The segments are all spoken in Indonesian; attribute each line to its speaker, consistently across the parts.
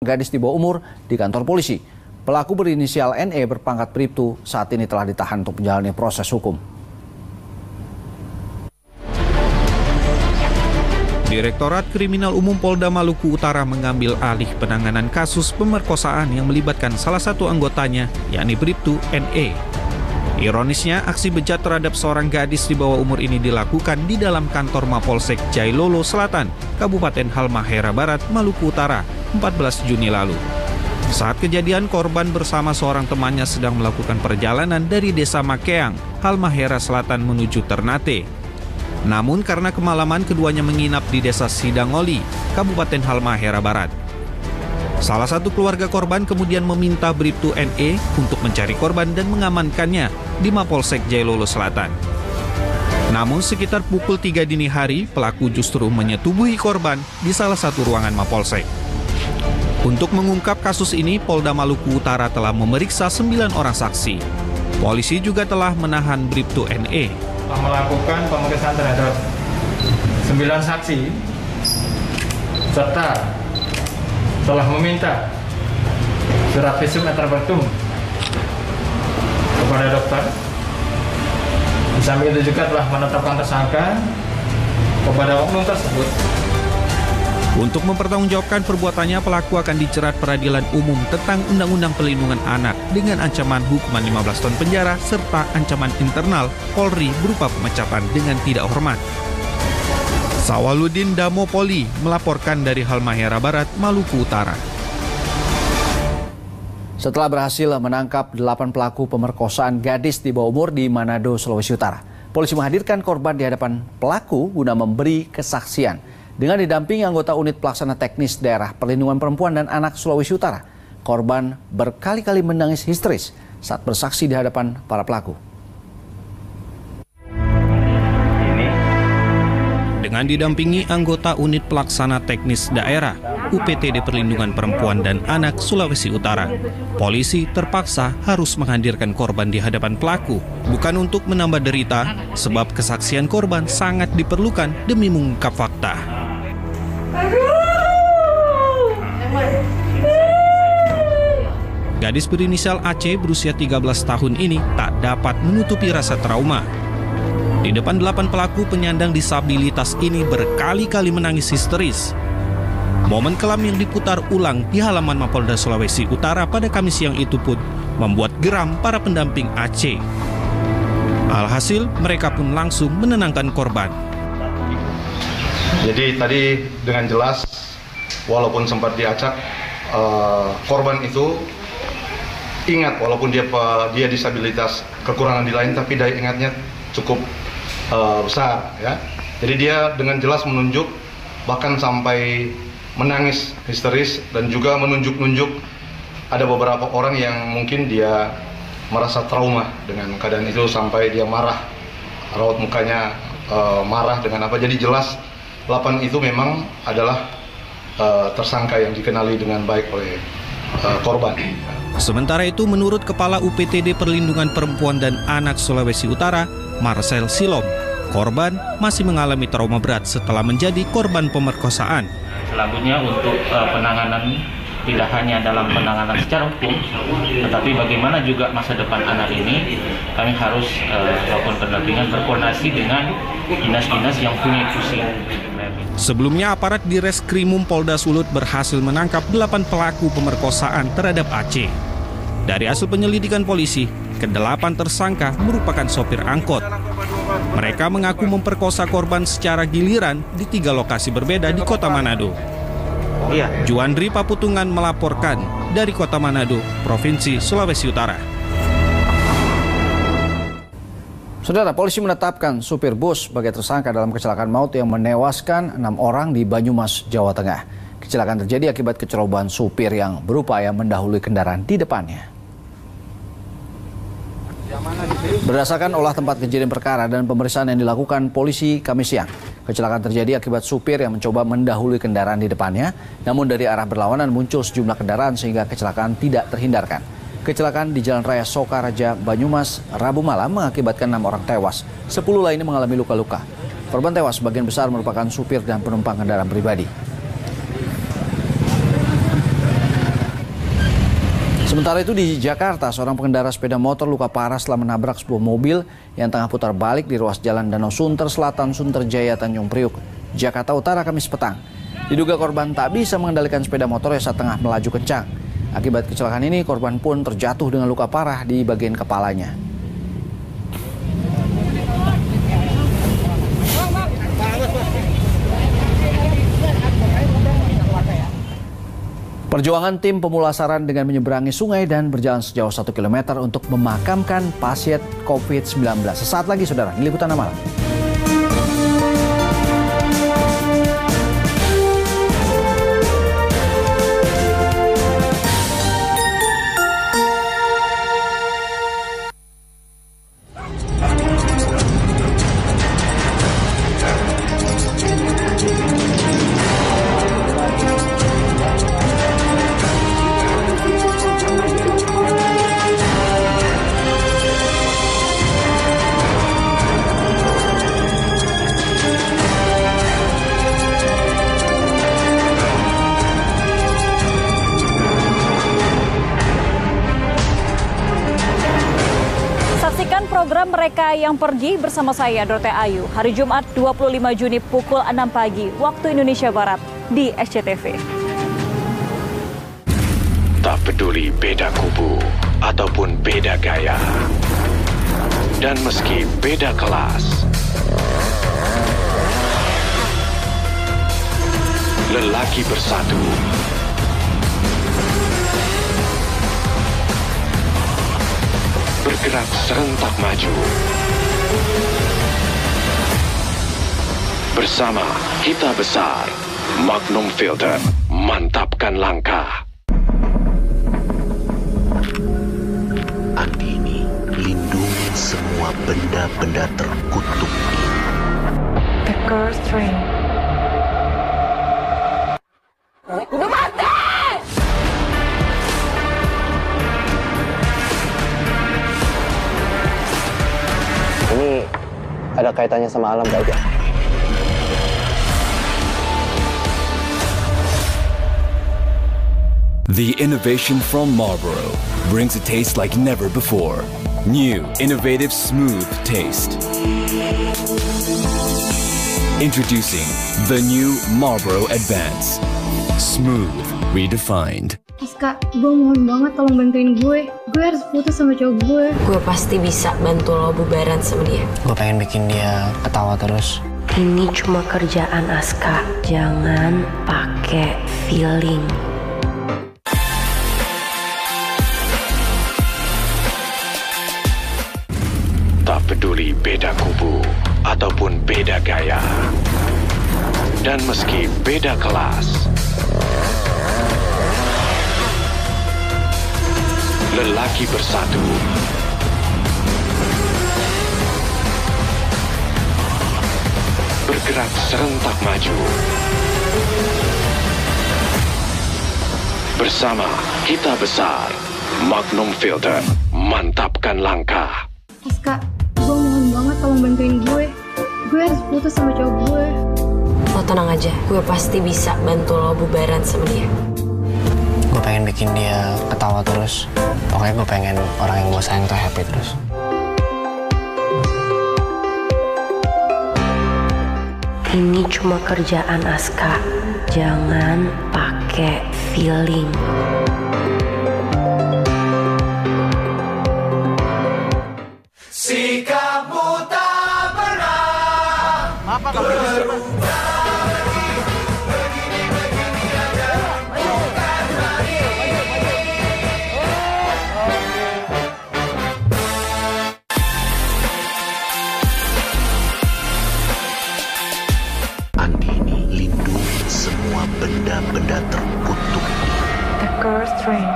Speaker 1: gadis di bawah umur di kantor polisi. Pelaku berinisial NE berpangkat Bribtu saat ini telah ditahan untuk menjalani proses hukum.
Speaker 2: Direktorat Kriminal Umum Polda Maluku Utara mengambil alih penanganan kasus pemerkosaan yang melibatkan salah satu anggotanya, yakni Bribtu NE. Ironisnya, aksi bejat terhadap seorang gadis di bawah umur ini dilakukan di dalam kantor Mapolsek Jailolo Selatan, Kabupaten Halmahera Barat, Maluku Utara, 14 Juni lalu. Saat kejadian, korban bersama seorang temannya sedang melakukan perjalanan dari Desa Makeang, Halmahera Selatan menuju Ternate. Namun karena kemalaman keduanya menginap di Desa Sidangoli, Kabupaten Halmahera Barat. Salah satu keluarga korban kemudian meminta Bribtu NE untuk mencari korban dan mengamankannya di Mapolsek Jailolo Selatan. Namun sekitar pukul 3 dini hari, pelaku justru menyetubuhi korban di salah satu ruangan Mapolsek. Untuk mengungkap kasus ini, Polda Maluku Utara telah memeriksa 9 orang saksi. Polisi juga telah menahan Bribtu NE.
Speaker 3: Melakukan pemeriksaan terhadap 9 saksi serta telah meminta surat visum et repertum kepada dokter. Di samping itu juga telah menetapkan tersangka kepada oknum tersebut.
Speaker 2: Untuk mempertanggungjawabkan perbuatannya, pelaku akan dijerat Peradilan Umum tentang Undang-Undang Perlindungan Anak dengan ancaman hukuman 15 tahun penjara serta ancaman internal Polri berupa pemecatan dengan tidak hormat. Sawaludin Damopoli melaporkan dari Halmahera Barat, Maluku Utara.
Speaker 1: Setelah berhasil menangkap 8 pelaku pemerkosaan gadis di bawah umur di Manado, Sulawesi Utara, polisi menghadirkan korban di hadapan pelaku guna memberi kesaksian. Dengan didampingi anggota unit pelaksana teknis daerah Perlindungan Perempuan dan Anak Sulawesi Utara, korban berkali-kali menangis histeris saat bersaksi di hadapan para pelaku.
Speaker 2: Dengan didampingi anggota unit pelaksana teknis daerah UPTD Perlindungan Perempuan dan Anak Sulawesi Utara, polisi terpaksa harus menghadirkan korban di hadapan pelaku, bukan untuk menambah derita, sebab kesaksian korban sangat diperlukan demi mengungkap fakta. Gadis berinisial AC berusia 13 tahun ini tak dapat menutupi rasa trauma. Di depan 8 pelaku penyandang disabilitas ini berkali-kali menangis histeris. Momen kelam yang diputar ulang di halaman Mapolda Sulawesi Utara pada Kamis siang itu pun membuat geram para pendamping AC. Alhasil, mereka pun langsung menenangkan korban.
Speaker 4: Jadi tadi dengan jelas, walaupun sempat diacak, korban itu ingat walaupun dia disabilitas, kekurangan di lain, tapi daya ingatnya cukup besar, ya. Jadi dia dengan jelas menunjuk, bahkan sampai menangis histeris, dan juga menunjuk-nunjuk ada beberapa orang yang mungkin dia merasa trauma dengan keadaan itu sampai dia marah, raut mukanya marah dengan apa. Jadi jelas 8 itu memang adalah tersangka yang dikenali dengan baik oleh korban.
Speaker 2: Sementara itu, menurut Kepala UPTD Perlindungan Perempuan dan Anak Sulawesi Utara, Marcel Silom, korban masih mengalami trauma berat setelah menjadi korban pemerkosaan.
Speaker 5: Selanjutnya untuk penanganan tidak hanya dalam penanganan secara hukum, tetapi bagaimana juga masa depan anak ini, kami harus melakukan pendampingan berkoordinasi dengan dinas-dinas yang punya fungsi.
Speaker 2: Sebelumnya, aparat di Reskrimum Polda Sulut berhasil menangkap 8 pelaku pemerkosaan terhadap AC. Dari hasil penyelidikan polisi, ke-8 tersangka merupakan sopir angkot. Mereka mengaku memperkosa korban secara giliran di 3 lokasi berbeda di Kota Manado. Juandri Paputungan melaporkan dari Kota Manado, Provinsi Sulawesi Utara.
Speaker 1: Saudara, polisi menetapkan supir bus sebagai tersangka dalam kecelakaan maut yang menewaskan 6 orang di Banyumas, Jawa Tengah. Kecelakaan terjadi akibat kecerobohan supir yang berupaya mendahului kendaraan di depannya. Berdasarkan olah tempat kejadian perkara dan pemeriksaan yang dilakukan polisi Kamis siang, kecelakaan terjadi akibat supir yang mencoba mendahului kendaraan di depannya, namun dari arah berlawanan muncul sejumlah kendaraan sehingga kecelakaan tidak terhindarkan. Kecelakaan di Jalan Raya Sokaraja, Banyumas, Rabu malam mengakibatkan 6 orang tewas, 10 lainnya mengalami luka-luka. Korban tewas sebagian besar merupakan supir dan penumpang kendaraan pribadi. Sementara itu di Jakarta, seorang pengendara sepeda motor luka parah setelah menabrak sebuah mobil yang tengah putar balik di ruas jalan Danau Sunter Selatan, Sunterjaya, Tanjung Priuk, Jakarta Utara, Kamis petang. Diduga korban tak bisa mengendalikan sepeda motornya saat tengah melaju kencang. Akibat kecelakaan ini, korban pun terjatuh dengan luka parah di bagian kepalanya. Perjuangan tim pemulasaran dengan menyeberangi sungai dan berjalan sejauh 1 km untuk memakamkan pasien COVID-19. Sesaat lagi, saudara, di Liputan Malam.
Speaker 6: Saksikan program Mereka yang Pergi bersama saya, Dorothea Ayu, hari Jumat 25 Juni pukul 6 pagi waktu Indonesia Barat di SCTV.
Speaker 7: Tak peduli beda kubu ataupun beda gaya, dan meski beda kelas, lelaki bersatu bergerak serentak maju. Bersama kita besar, Magnum Filter, mantapkan langkah.
Speaker 8: Andini, lindungi semua benda-benda terkutuk ini.
Speaker 9: The Girls Train.
Speaker 10: Udah mati!
Speaker 11: Ini ada kaitannya sama alam gak aja?
Speaker 12: The innovation from Marlboro brings a taste like never before. New, innovative, smooth taste. Introducing the new Marlboro Advance. Smooth, redefined.
Speaker 9: Kak, gue mohon banget tolong bantuin gue. Gue harus putus sama cowok gue.
Speaker 13: Gue pasti bisa bantu lo bubaran sama dia.
Speaker 11: Gue pengen bikin dia ketawa terus.
Speaker 13: Ini cuma kerjaan Aska. Jangan pakai feeling.
Speaker 7: Tak peduli beda kubu ataupun beda gaya, dan meski beda kelas, lelaki bersatu bergerak serentak maju. Bersama kita besar, Magnum Filter, mantapkan langkah.
Speaker 9: Aska, gue mohon banget tolong bantuin gue. Gue harus putus sama cowok gue.
Speaker 13: Lo tenang aja, gue pasti bisa bantu lo bubaran sama dia.
Speaker 11: Gue pengen bikin dia ketawa terus. Pokoknya gue pengen orang yang gue sayang tuh happy terus.
Speaker 13: Ini cuma kerjaan Aska. Jangan pakai feeling.
Speaker 10: Sikapmu tak pernah berubah.
Speaker 8: Andini, lindungi semua benda-benda terkutuk ini.
Speaker 9: The Girls Train.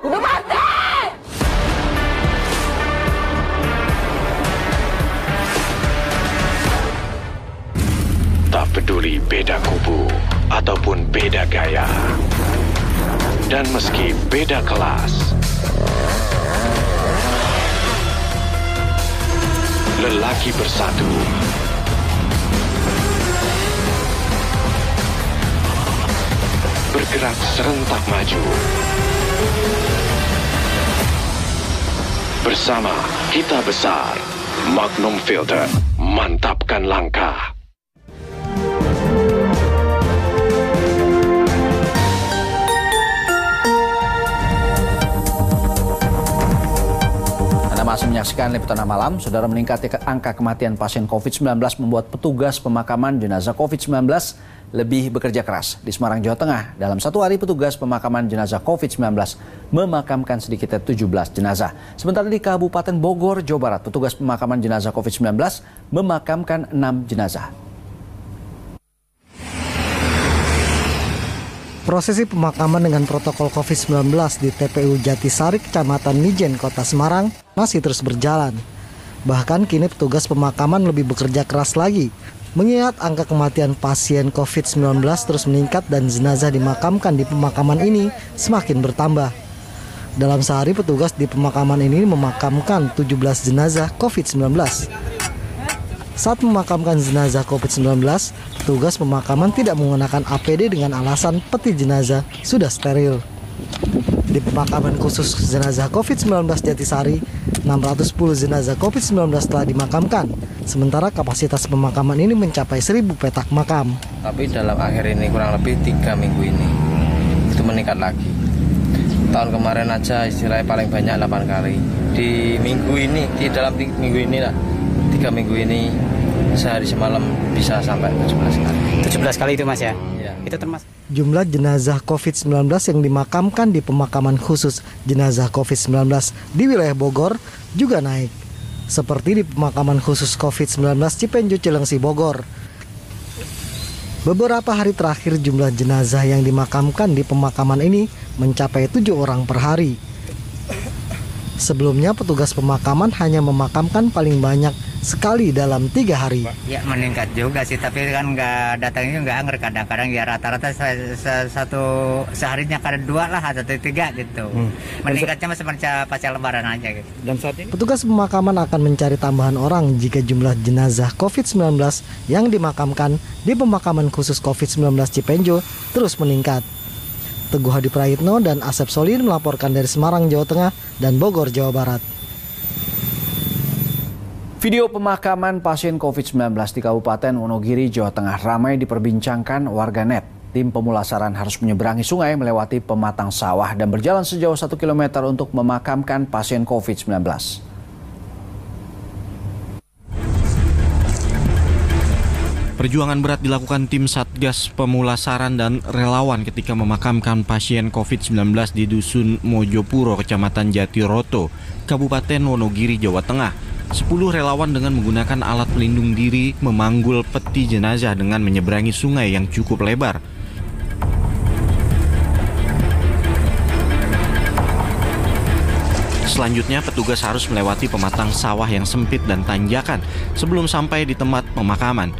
Speaker 10: Udah mati!
Speaker 7: Tak peduli beda kubu ataupun beda gaya, dan meski beda kelas, lelaki bersatu bergerak serentak maju. Bersama kita besar, Magnum Filter, mantapkan langkah.
Speaker 1: Anda masih menyaksikan Liputan Malam. Saudara, meningkatnya angka kematian pasien COVID-19 membuat petugas pemakaman jenazah COVID-19 lebih bekerja keras. Di Semarang, Jawa Tengah, dalam satu hari petugas pemakaman jenazah COVID-19 memakamkan sedikitnya 17 jenazah. Sementara di Kabupaten Bogor, Jawa Barat, petugas pemakaman jenazah COVID-19 memakamkan 6 jenazah.
Speaker 14: Prosesi pemakaman dengan protokol COVID-19 di TPU Jatisari, Kecamatan Mijen, Kota Semarang masih terus berjalan. Bahkan kini petugas pemakaman lebih bekerja keras lagi, mengingat angka kematian pasien COVID-19 terus meningkat dan jenazah dimakamkan di pemakaman ini semakin bertambah. Dalam sehari petugas di pemakaman ini memakamkan 17 jenazah COVID-19. Saat memakamkan jenazah COVID-19, petugas pemakaman tidak menggunakan APD dengan alasan peti jenazah sudah steril. Di pemakaman khusus jenazah COVID-19 Jatisari, 610 jenazah COVID-19 telah dimakamkan, sementara kapasitas pemakaman ini mencapai 1000 petak makam.
Speaker 11: Tapi dalam akhir ini kurang lebih 3 minggu ini, itu meningkat lagi. Tahun kemarin aja istilahnya paling banyak 8 kali. Di minggu ini, di dalam minggu ini lah, 3 minggu ini sehari semalam bisa sampai 17 kali.
Speaker 15: 17 kali itu Mas ya? Iya. Itu termasuk.
Speaker 14: Jumlah jenazah COVID-19 yang dimakamkan di pemakaman khusus jenazah COVID-19 di wilayah Bogor juga naik. Seperti di pemakaman khusus COVID-19 Cipenjo, Cilengsi, Bogor. Beberapa hari terakhir jumlah jenazah yang dimakamkan di pemakaman ini mencapai 7 orang per hari. Sebelumnya petugas pemakaman hanya memakamkan paling banyak sekali dalam 3 hari.
Speaker 15: Ya meningkat juga sih, tapi kan nggak datangnya nggak angker, kadang-kadang ya rata-rata satu seharinya kadang 2 lah atau 3 gitu. Meningkatnya seperti pasca lebaran aja gitu. Dan saat ini
Speaker 14: petugas pemakaman akan mencari tambahan orang jika jumlah jenazah COVID-19 yang dimakamkan di pemakaman khusus COVID-19 Cipenjo terus meningkat. Teguh Hadi Prayitno dan Asep Solin melaporkan dari Semarang, Jawa Tengah dan Bogor, Jawa Barat.
Speaker 1: Video pemakaman pasien COVID-19 di Kabupaten Wonogiri, Jawa Tengah ramai diperbincangkan warganet. Tim pemulasaran harus menyeberangi sungai, melewati pematang sawah dan berjalan sejauh 1 km untuk memakamkan pasien COVID-19.
Speaker 2: Perjuangan berat dilakukan tim Satgas Pemulasaran dan relawan ketika memakamkan pasien COVID-19 di Dusun Mojopuro, Kecamatan Jatiroto, Kabupaten Wonogiri, Jawa Tengah. 10 relawan dengan menggunakan alat pelindung diri memanggul peti jenazah dengan menyeberangi sungai yang cukup lebar. Selanjutnya, petugas harus melewati pematang sawah yang sempit dan tanjakan sebelum sampai di tempat pemakaman.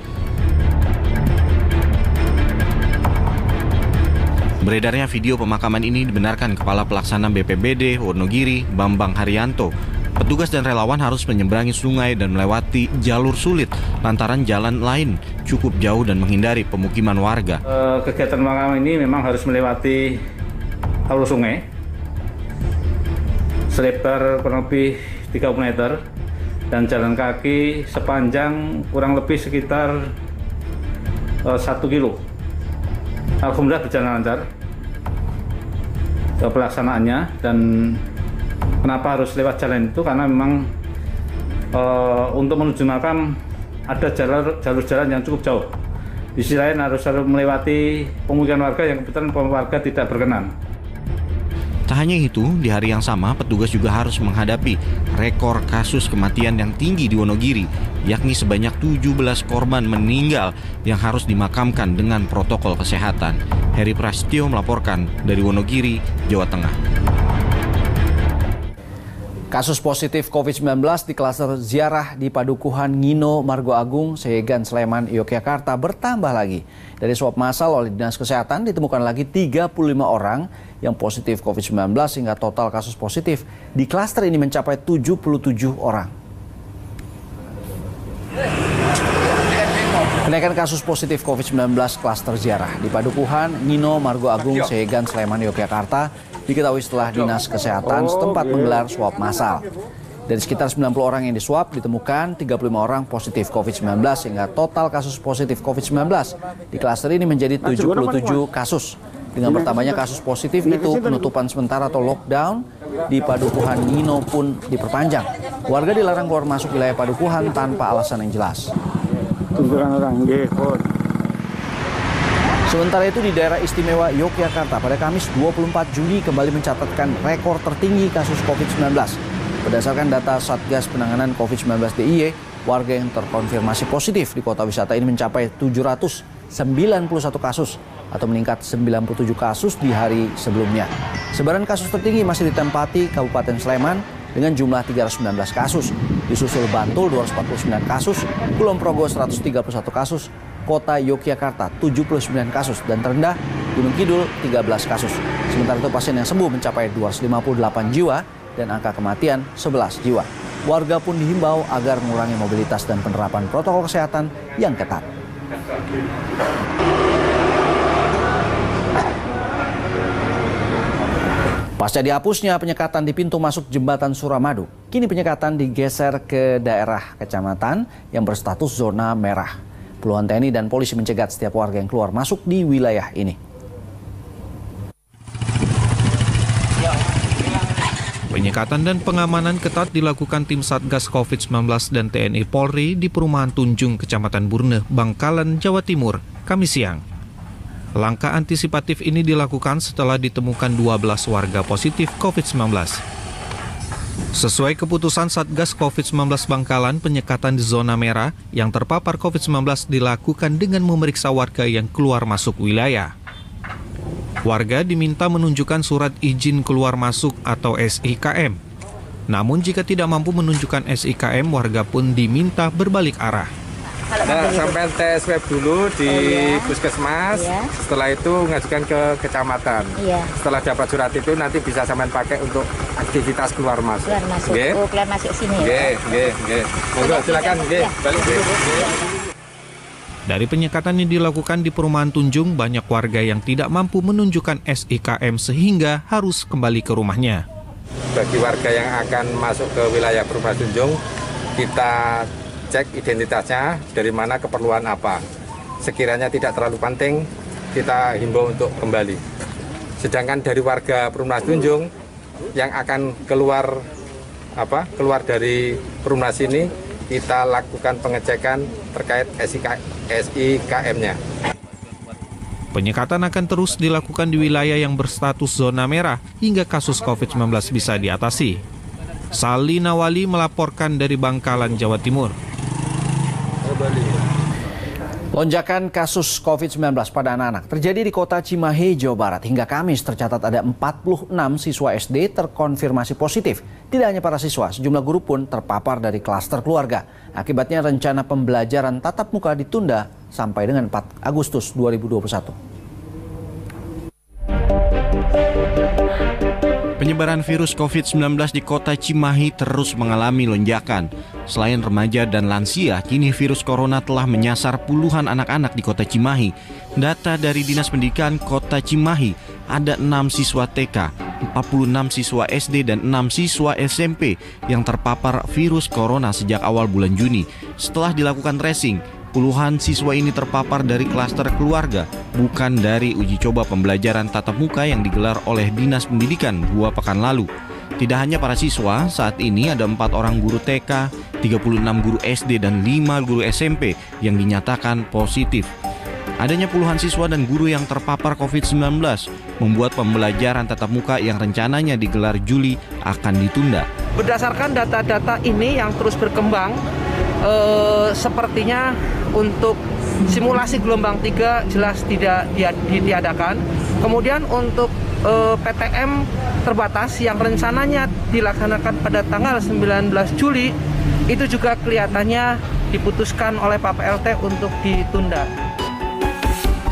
Speaker 2: Beredarnya video pemakaman ini dibenarkan Kepala Pelaksana BPBD Wonogiri, Bambang Haryanto. Petugas dan relawan harus menyeberangi sungai dan melewati jalur sulit lantaran jalan lain cukup jauh dan menghindari pemukiman warga.
Speaker 3: Kegiatan pemakaman ini memang harus melewati alur sungai selebar kurang lebih 30 meter dan jalan kaki sepanjang kurang lebih sekitar 1 kilo. Alhamdulillah berjalan lancar pelaksanaannya, dan kenapa harus lewat jalan itu karena memang untuk menuju makam ada jalur jalan yang cukup jauh. Di sisi lain harus melewati pemukiman warga yang kebetulan warga tidak berkenan.
Speaker 2: Tak hanya itu, di hari yang sama petugas juga harus menghadapi rekor kasus kematian yang tinggi di Wonogiri, yakni sebanyak 17 korban meninggal yang harus dimakamkan dengan protokol kesehatan. Heri Prasetyo melaporkan dari Wonogiri, Jawa Tengah.
Speaker 1: Kasus positif COVID-19 di klaster ziarah di Padukuhan Ngino, Margo Agung, Seyegan, Sleman, Yogyakarta bertambah lagi. Dari swab massal oleh Dinas Kesehatan ditemukan lagi 35 orang yang positif COVID-19 sehingga total kasus positif di klaster ini mencapai 77 orang. Kenaikan kasus positif COVID-19 klaster ziarah di Padukuhan Ngino, Margo Agung, Seyegan, Sleman, Yogyakarta diketahui setelah Dinas Kesehatan setempat menggelar swab massal. Dari sekitar 90 orang yang diswab, ditemukan 35 orang positif COVID-19 sehingga total kasus positif COVID-19 di klaster ini menjadi 77 kasus. Dengan bertambahnya kasus positif itu, penutupan sementara atau lockdown di Padukuhan Nino pun diperpanjang. Warga dilarang keluar masuk wilayah Padukuhan tanpa alasan yang jelas. Sementara itu di daerah istimewa Yogyakarta pada Kamis 24 Juni kembali mencatatkan rekor tertinggi kasus COVID-19. Berdasarkan data Satgas Penanganan COVID-19 DIY, warga yang terkonfirmasi positif di kota wisata ini mencapai 791 kasus atau meningkat 97 kasus di hari sebelumnya. Sebaran kasus tertinggi masih ditempati Kabupaten Sleman dengan jumlah 319 kasus, disusul Bantul 249 kasus, Kulon Progo 131 kasus, Kota Yogyakarta 79 kasus, dan terendah Gunung Kidul 13 kasus. Sementara itu pasien yang sembuh mencapai 258 jiwa dan angka kematian 11 jiwa. Warga pun dihimbau agar mengurangi mobilitas dan penerapan protokol kesehatan yang ketat. Pasca dihapusnya penyekatan di pintu masuk jembatan Suramadu, kini penyekatan digeser ke daerah kecamatan yang berstatus zona merah. Puluhan TNI dan polisi mencegat setiap warga yang keluar masuk di wilayah ini.
Speaker 2: Penyekatan dan pengamanan ketat dilakukan tim Satgas COVID-19 dan TNI Polri di Perumahan Tunjung, Kecamatan Burne, Bangkalan, Jawa Timur, Kamis siang. Langkah antisipatif ini dilakukan setelah ditemukan 12 warga positif COVID-19. Sesuai keputusan Satgas COVID-19 Bangkalan, penyekatan di zona merah yang terpapar COVID-19 dilakukan dengan memeriksa warga yang keluar masuk wilayah. Warga diminta menunjukkan surat izin keluar masuk atau SIKM. Namun jika tidak mampu menunjukkan SIKM, warga pun diminta berbalik arah.
Speaker 16: Nah, sampai tes swab dulu di puskesmas, setelah itu ngajukan ke kecamatan. Setelah dapat surat itu nanti bisa sampean pakai untuk aktivitas keluar masuk.
Speaker 17: Keluar masuk, keluar masuk sini ya.
Speaker 16: Monggo silakan, balik.
Speaker 2: Dari penyekatan yang dilakukan di Perumahan Tunjung, banyak warga yang tidak mampu menunjukkan SIKM sehingga harus kembali ke rumahnya.
Speaker 16: Bagi warga yang akan masuk ke wilayah Perumahan Tunjung, kita cek identitasnya, dari mana, keperluan apa. Sekiranya tidak terlalu penting, kita himbau untuk kembali. Sedangkan dari warga Perumahan Tunjung yang akan keluar dari Perumahan ini, kita lakukan pengecekan terkait SIKM-nya.
Speaker 2: Penyekatan akan terus dilakukan di wilayah yang berstatus zona merah hingga kasus COVID-19 bisa diatasi. Sali Nawali melaporkan dari Bangkalan, Jawa Timur.
Speaker 1: Lonjakan kasus COVID-19 pada anak-anak terjadi di kota Cimahi, Jawa Barat. Hingga Kamis tercatat ada 46 siswa SD terkonfirmasi positif. Tidak hanya para siswa, sejumlah guru pun terpapar dari klaster keluarga. Akibatnya rencana pembelajaran tatap muka ditunda sampai dengan 4 Agustus 2021.
Speaker 18: Penyebaran virus COVID-19 di kota Cimahi terus mengalami lonjakan. Selain remaja dan lansia, kini virus corona telah menyasar puluhan anak-anak di kota Cimahi. Data dari Dinas Pendidikan Kota Cimahi, ada 6 siswa TK, 46 siswa SD, dan 6 siswa SMP yang terpapar virus corona sejak awal bulan Juni. Setelah dilakukan tracing, puluhan siswa ini terpapar dari klaster keluarga, bukan dari uji coba pembelajaran tatap muka yang digelar oleh Dinas Pendidikan 2 pekan lalu. Tidak hanya para siswa, saat ini ada 4 orang guru TK, 36 guru SD, dan 5 guru SMP yang dinyatakan positif. Adanya puluhan siswa dan guru yang terpapar COVID-19 membuat pembelajaran tatap muka yang rencananya digelar Juli akan ditunda.
Speaker 19: Berdasarkan data-data ini yang terus berkembang, sepertinya untuk simulasi gelombang 3 jelas tidak ditiadakan. Kemudian untuk PTM terbatas yang rencananya dilaksanakan pada tanggal 19 Juli itu juga kelihatannya diputuskan oleh Pak PLT untuk ditunda.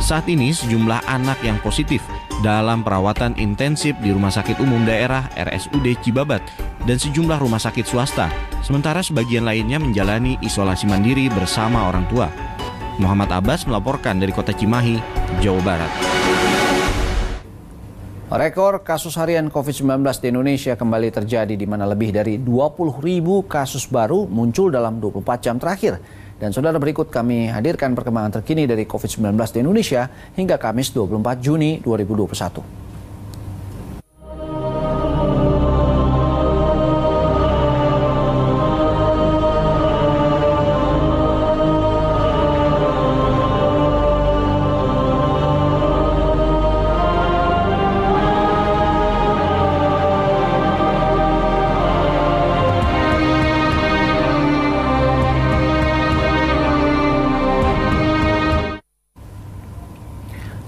Speaker 18: Saat ini sejumlah anak yang positif dalam perawatan intensif di Rumah Sakit Umum Daerah RSUD Cibabat dan sejumlah rumah sakit swasta. Sementara sebagian lainnya menjalani isolasi mandiri bersama orang tua. Muhammad Abbas melaporkan dari kota Cimahi, Jawa Barat.
Speaker 1: Rekor kasus harian COVID-19 di Indonesia kembali terjadi di mana lebih dari 20.000 kasus baru muncul dalam 24 jam terakhir. Dan saudara, berikut kami hadirkan perkembangan terkini dari COVID-19 di Indonesia hingga Kamis 24 Juni 2021.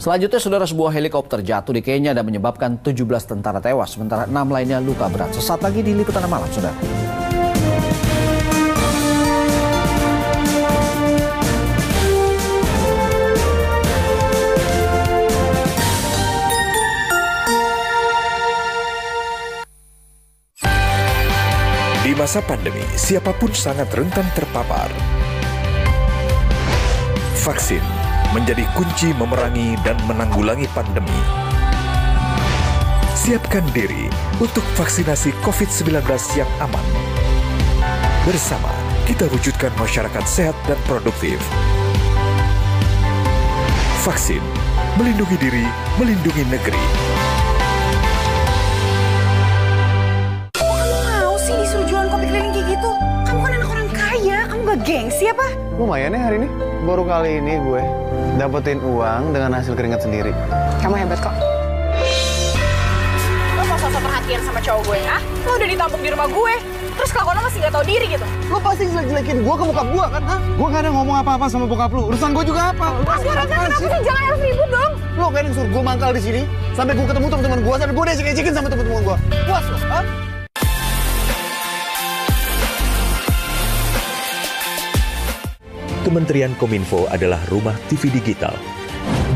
Speaker 1: Selanjutnya, saudara, sebuah helikopter jatuh di Kenya dan menyebabkan 17 tentara tewas, sementara 6 lainnya luka berat. Sesaat lagi di Liputan Malam, saudara.
Speaker 20: Di masa pandemi, siapapun sangat rentan terpapar. Vaksin menjadi kunci memerangi dan menanggulangi pandemi. Siapkan diri untuk vaksinasi COVID-19 yang aman. Bersama, kita wujudkan masyarakat sehat dan produktif. Vaksin, melindungi diri, melindungi negeri.
Speaker 21: Kok kamu mau sih disuruh jualan kopi keliling kayak gitu? Kamu kan anak orang kaya, kamu gak gengsi apa?
Speaker 22: Lumayan ya hari ini. Baru kali ini gue dapetin uang dengan hasil keringat sendiri.
Speaker 21: Kamu hebat kok. Lo mau sosok perhatian sama cowok gue, ya? Lo udah ditampung di rumah gue, terus kelakuan lo masih gak tahu diri gitu.
Speaker 22: Lo pasti jelek-jelekin gue ke bokap gue kan? Gue gak ada ngomong apa-apa sama bokap lo. Urusan gue juga apa?
Speaker 21: Mas, gue rasa kenapa sih? Jangan harus ribut dong.
Speaker 22: Lo kan yang suruh gue mangkal di sini sampai gue ketemu teman-teman gue, sampai gue diejek-ejekin sama teman-teman gue. Puas lo, ha?
Speaker 23: Kementerian Kominfo adalah rumah TV digital.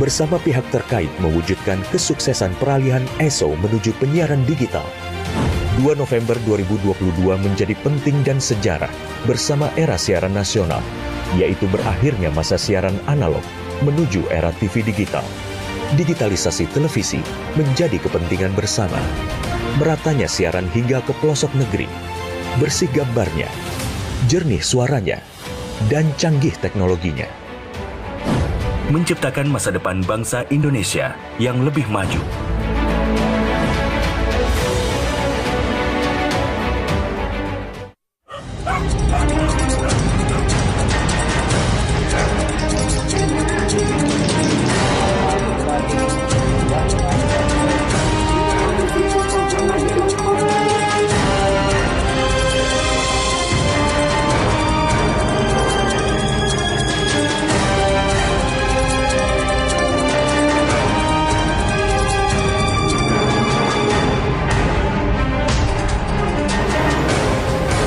Speaker 23: Bersama pihak terkait mewujudkan kesuksesan peralihan ESO menuju penyiaran digital. 2 November 2022 menjadi penting dan sejarah bersama era siaran nasional, yaitu berakhirnya masa siaran analog menuju era TV digital. Digitalisasi televisi menjadi kepentingan bersama. Meratanya siaran hingga ke pelosok negeri. Bersih gambarnya, jernih suaranya, dan canggih teknologinya. Menciptakan masa depan bangsa Indonesia yang lebih maju.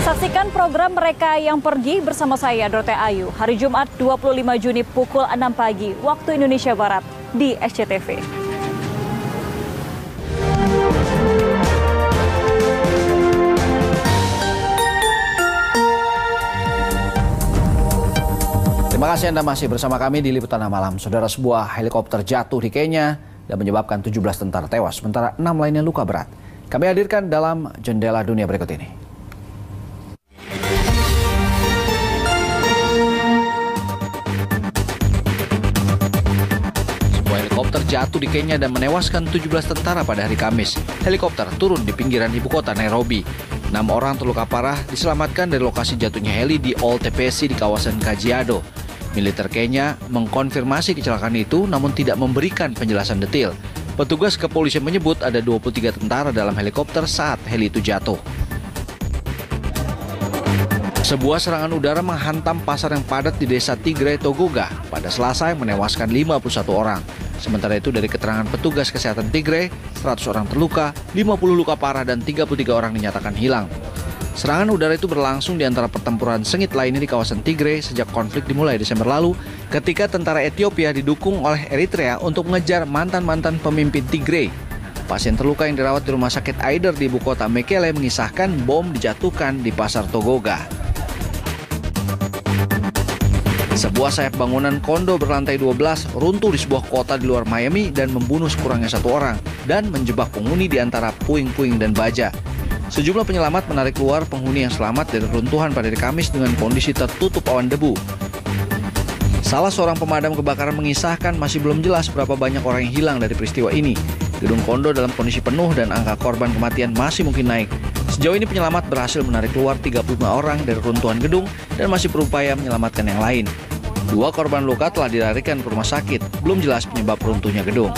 Speaker 6: Saksikan program Mereka yang Pergi bersama saya, Dorothea Ayu, hari Jumat 25 Juni pukul 6 pagi waktu Indonesia Barat di SCTV.
Speaker 1: Terima kasih Anda masih bersama kami di Liputan Malam. Saudara, sebuah helikopter jatuh di Kenya dan menyebabkan 17 tentara tewas, sementara 6 lainnya luka berat. Kami hadirkan dalam Jendela Dunia berikut ini. Helikopter jatuh di Kenya dan menewaskan 17 tentara pada hari Kamis. Helikopter turun di pinggiran ibu kota Nairobi. 6 orang terluka parah diselamatkan dari lokasi jatuhnya heli di Old TPC di kawasan Kajiado. Militer Kenya mengkonfirmasi kecelakaan itu namun tidak memberikan penjelasan detail. Petugas kepolisian menyebut ada 23 tentara dalam helikopter saat heli itu jatuh. Sebuah serangan udara menghantam pasar yang padat di desa Tigray, Togoga pada Selasa yang menewaskan 51 orang. Sementara itu dari keterangan petugas kesehatan Tigray, 100 orang terluka, 50 luka parah dan 33 orang dinyatakan hilang. Serangan udara itu berlangsung di antara pertempuran sengit lainnya di kawasan Tigray sejak konflik dimulai Desember lalu ketika tentara Ethiopia didukung oleh Eritrea untuk mengejar mantan-mantan pemimpin Tigray. Pasien terluka yang dirawat di rumah sakit Aider di ibu kota Mekele mengisahkan bom dijatuhkan di pasar Togoga. Sebuah sayap bangunan kondo berlantai 12 runtuh di sebuah kota di luar Miami dan membunuh sekurangnya 1 orang dan menjebak penghuni di antara puing-puing dan baja. Sejumlah penyelamat menarik keluar penghuni yang selamat dari runtuhan pada hari Kamis dengan kondisi tertutup awan debu. Salah seorang pemadam kebakaran mengisahkan masih belum jelas berapa banyak orang yang hilang dari peristiwa ini. Gedung kondo dalam kondisi penuh dan angka korban kematian masih mungkin naik. Sejauh ini penyelamat berhasil menarik keluar 35 orang dari runtuhan gedung dan masih berupaya menyelamatkan yang lain. 2 korban luka telah dilarikan ke rumah sakit. Belum jelas penyebab runtuhnya gedung.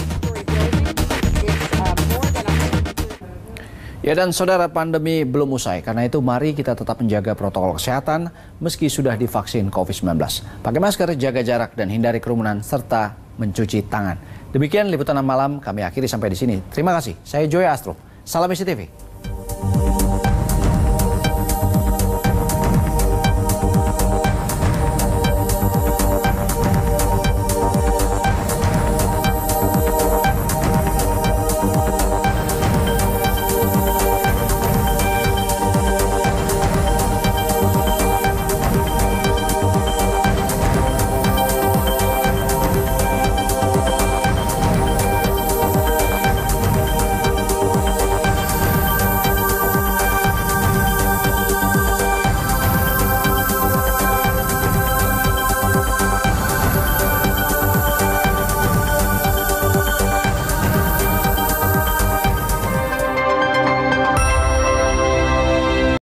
Speaker 1: Ya dan saudara, pandemi belum usai. Karena itu mari kita tetap menjaga protokol kesehatan meski sudah divaksin COVID-19. Pakai masker, jaga jarak, dan hindari kerumunan, serta mencuci tangan. Demikian liputan malam kami akhiri sampai di sini. Terima kasih. Saya Joy Astro. Salam SCTV.